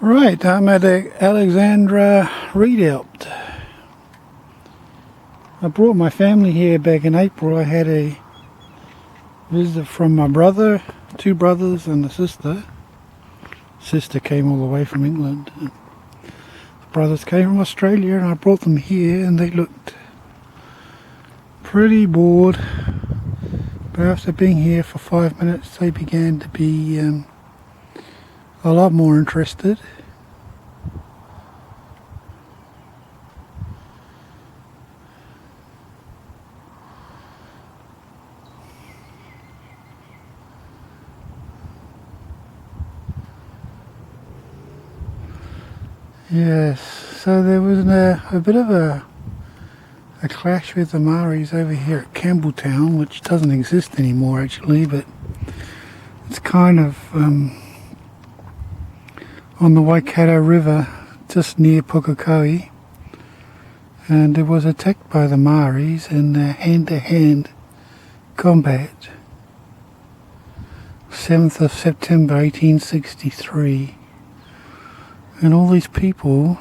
Right, I'm at Alexandra Redoubt. I brought my family here back in April. I had a visit from my brother, two brothers and a sister. Sister came all the way from England. The brothers came from Australia and I brought them here and they looked pretty bored. But after being here for 5 minutes they began to be a lot more interested. Yes, so there was a bit of a clash with the Maoris over here at Cambeltown, which doesn't exist anymore actually, but it's kind of on the Waikato River, just near Tuakau, and it was attacked by the Maoris in hand-to-hand combat, 7th of September 1863, and all these people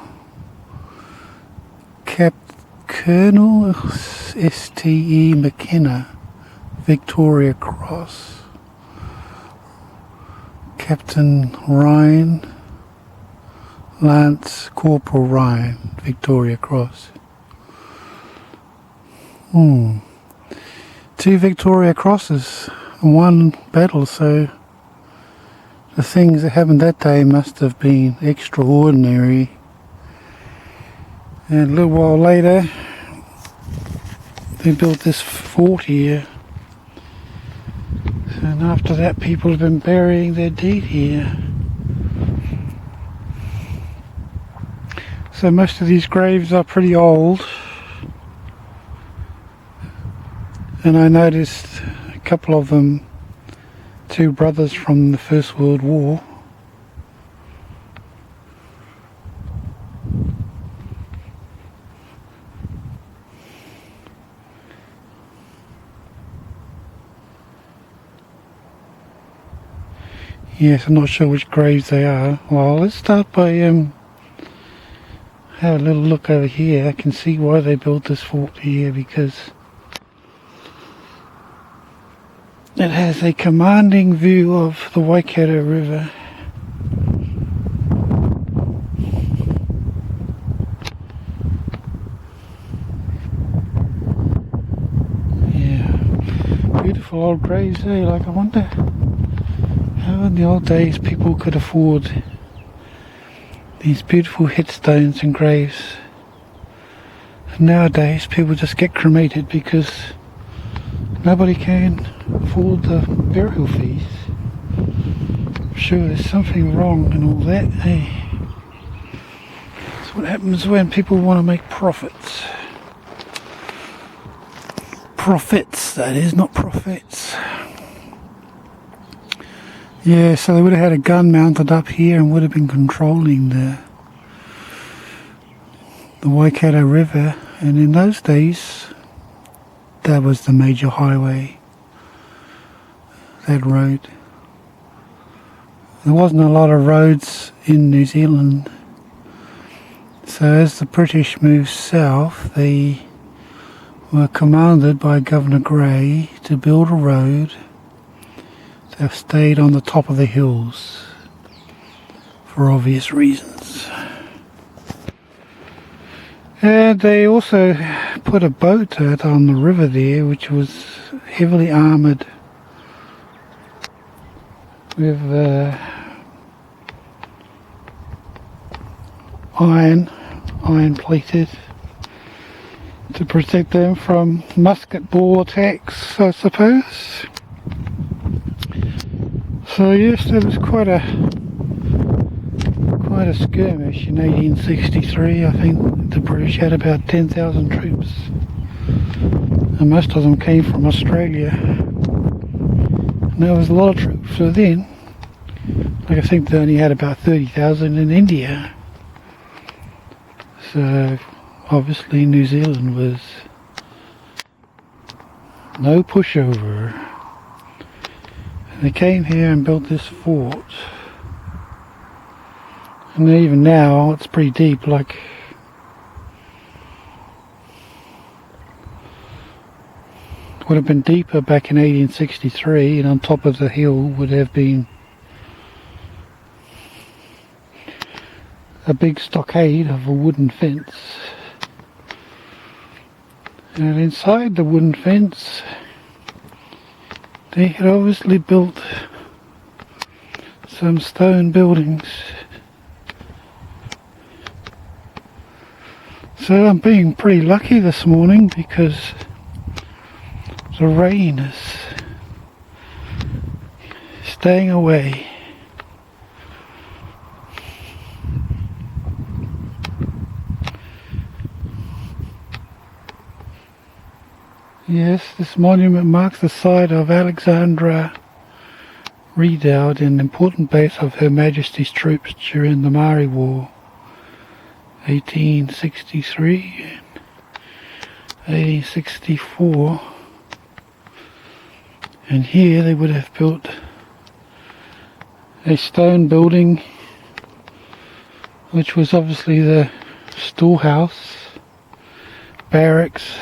kept Colonel S.T.E. McKenna Victoria Cross, Captain Ryan, Lance Corporal Ryan, Victoria Cross. 2 Victoria Crosses in one battle, so the things that happened that day must have been extraordinary. And a little while later they built this fort here, and after that people have been burying their dead here. So most of these graves are pretty old, and I noticed a couple of them, 2 brothers from the First World War. Yes, I'm not sure which graves they are. Well, let's start by have a little look over here. I can see why they built this fort here, because it has a commanding view of the Waikato River. Yeah, beautiful old graves there. Like, I wonder how in the old days people could afford these beautiful headstones and graves. Nowadays people just get cremated because nobody can afford the burial fees. I'm sure there's something wrong in all that, eh? That's what happens when people want to make profits. Profits, that is, not profits. Yeah, so they would have had a gun mounted up here and would have been controlling the Waikato River, and in those days that was the major highway, that road. There wasn't a lot of roads in New Zealand, so as the British moved south they were commanded by Governor Grey to build a road. They've stayed on the top of the hills for obvious reasons. And they also put a boat out on the river there, which was heavily armoured with iron plated, to protect them from musket ball attacks, I suppose. So yes, there was quite a skirmish in 1863. I think the British had about 10,000 troops, and most of them came from Australia. And there was a lot of troops. So then, like, I think they only had about 30,000 in India. So obviously New Zealand was no pushover. They came here and built this fort, And even now it's pretty deep, like would have been deeper back in 1863, and on top of the hill would have been a big stockade of a wooden fence. And inside the wooden fence they had obviously built some stone buildings. So I'm being pretty lucky this morning because the rain is staying away. Yes, this monument marks the site of Alexandra Redoubt, an important base of Her Majesty's troops during the Maori War, 1863 and 1864. And here they would have built a stone building, which was obviously the storehouse, barracks,